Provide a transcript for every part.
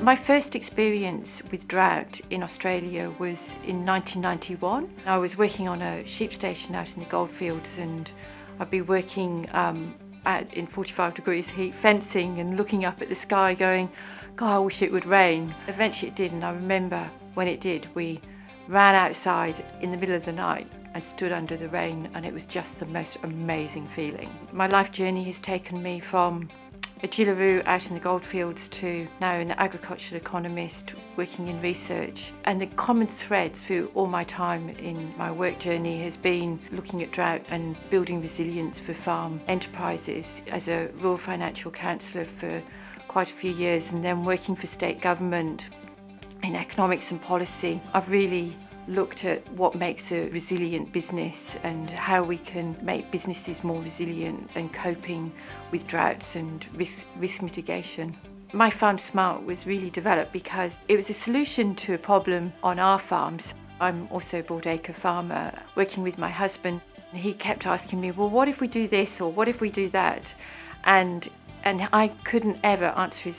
My first experience with drought in Australia was in 1991. I was working on a sheep station out in the goldfields, and I'd be working out in 45 degrees heat, fencing and looking up at the sky going, God, I wish it would rain. Eventually it did, and I remember when it did, we ran outside in the middle of the night and stood under the rain, and it was just the most amazing feeling. My life journey has taken me from a Jillaroo out in the goldfields to now an agricultural economist working in research. And the common thread through all my time in my work journey has been looking at drought and building resilience for farm enterprises. As a rural financial counsellor for quite a few years, and then working for state government in economics and policy, I've really looked at what makes a resilient business and how we can make businesses more resilient and coping with droughts and risk mitigation. myFarmsmart was really developed because it was a solution to a problem on our farms. I'm also a broadacre farmer working with my husband. He kept asking me, well, what if we do this or what if we do that? And I couldn't ever answer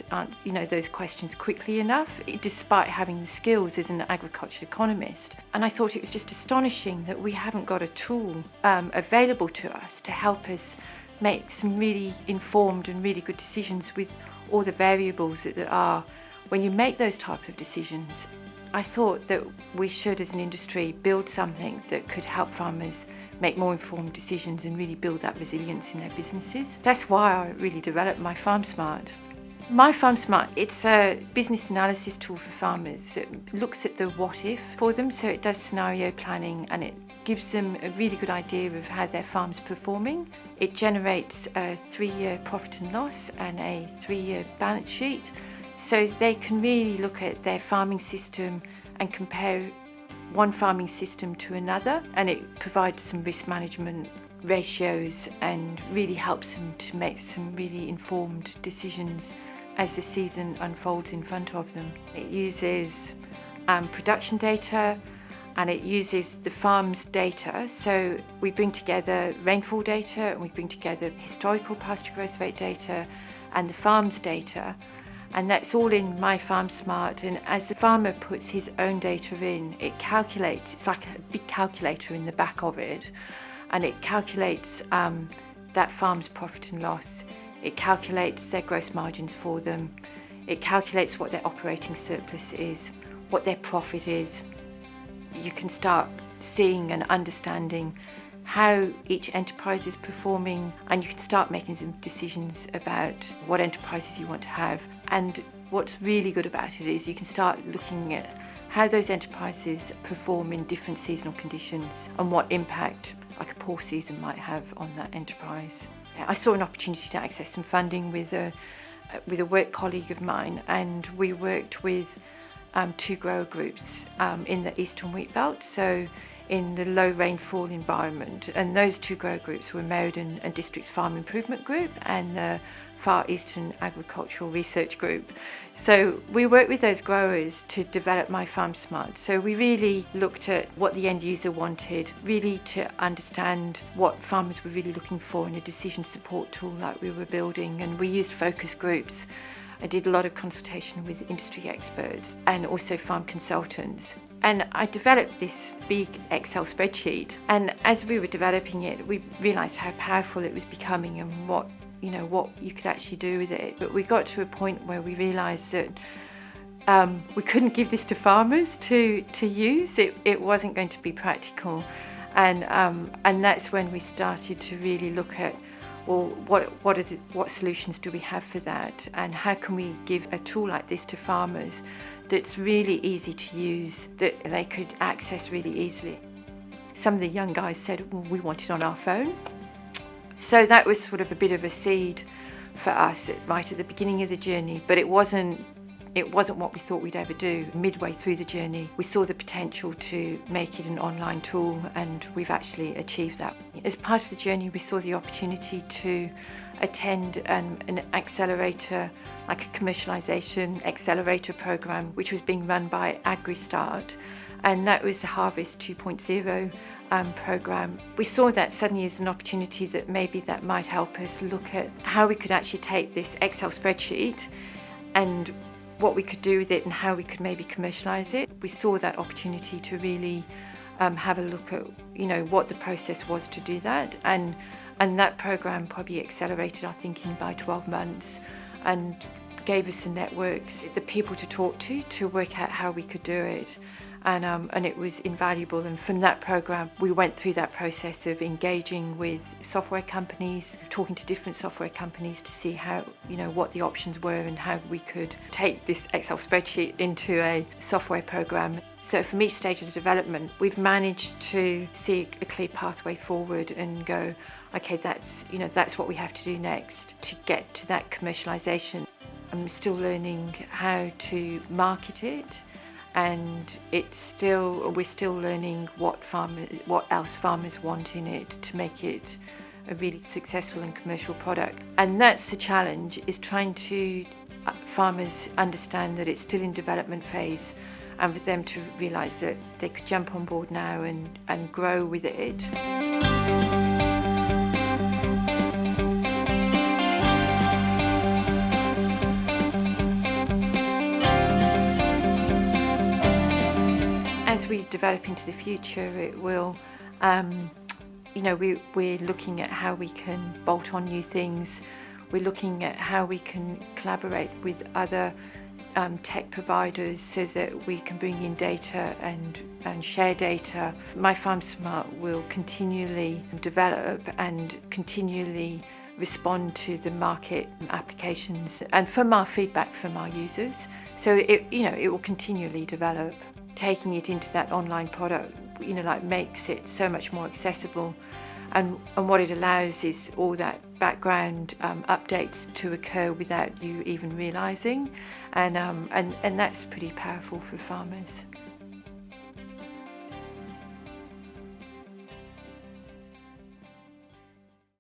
those questions quickly enough, despite having the skills as an agricultural economist. And I thought it was just astonishing that we haven't got a tool available to us to help us make some really informed and really good decisions with all the variables that there are when you make those type of decisions. I thought that we should, as an industry, build something that could help farmers make more informed decisions and really build that resilience in their businesses. That's why I really developed myFarmsmart. myFarmsmart, it's a business analysis tool for farmers. It looks at the what if for them, so it does scenario planning and it gives them a really good idea of how their farm's performing. It generates a 3-year profit and loss and a 3-year balance sheet, so they can really look at their farming system and compare one farming system to another, and it provides some risk management ratios and really helps them to make some really informed decisions as the season unfolds in front of them. It uses production data and it uses the farm's data, so we bring together rainfall data and we bring together historical pasture growth rate data and the farm's data. And that's all in myFarmsmart, and as the farmer puts his own data in, it calculates, it's like a big calculator in the back of it, and it calculates that farm's profit and loss, it calculates their gross margins for them, it calculates what their operating surplus is, what their profit is. You can start seeing and understanding how each enterprise is performing, and you can start making some decisions about what enterprises you want to have. And what's really good about it is you can start looking at how those enterprises perform in different seasonal conditions and what impact like a poor season might have on that enterprise. I saw an opportunity to access some funding with a work colleague of mine, and we worked with 2 grower groups in the Eastern Wheat Belt, so in the low rainfall environment, and those 2 grower groups were Meriden and District's Farm Improvement Group and the Far Eastern Agricultural Research Group. So we worked with those growers to develop myFarmsmart. So we really looked at what the end user wanted, really to understand what farmers were really looking for in a decision support tool like we were building, and we used focus groups. I did a lot of consultation with industry experts and also farm consultants. And I developed this big Excel spreadsheet. And as we were developing it, we realised how powerful it was becoming and what you could actually do with it. But we got to a point where we realised that we couldn't give this to farmers to use. It wasn't going to be practical. And that's when we started to really look at, well, what solutions do we have for that, and how can we give a tool like this to farmers that's really easy to use, that they could access really easily. Some of the young guys said, well, we want it on our phone. So that was sort of a bit of a seed for us right at the beginning of the journey, but it wasn't what we thought we'd ever do. Midway through the journey, we saw the potential to make it an online tool, and we've actually achieved that. As part of the journey, we saw the opportunity to attend an accelerator, like a commercialisation accelerator program, which was being run by AgriStart, and that was the Harvest 2.0 program. We saw that suddenly as an opportunity that maybe that might help us look at how we could actually take this Excel spreadsheet and what we could do with it and how we could maybe commercialise it. We saw that opportunity to really have a look at, what the process was to do that, and that programme probably accelerated our thinking by 12 months and gave us the networks, the people to talk to work out how we could do it. And it was invaluable. And from that program, we went through that process of engaging with software companies, talking to different software companies to see how, what the options were and how we could take this Excel spreadsheet into a software program. So from each stage of the development, we've managed to see a clear pathway forward and go, okay, that's what we have to do next to get to that commercialisation. I'm still learning how to market it. And we're still learning what else farmers want in it to make it a really successful and commercial product. And that's the challenge, is trying to farmers understand that it's still in development phase, and for them to realise that they could jump on board now and grow with it. As we develop into the future, it will, we're looking at how we can bolt on new things. We're looking at how we can collaborate with other tech providers so that we can bring in data and share data. myFarmsmart will continually develop and continually respond to the market applications and from our feedback from our users. So it will continually develop. Taking it into that online product, makes it so much more accessible, and what it allows is all that background updates to occur without you even realising, and that's pretty powerful for farmers.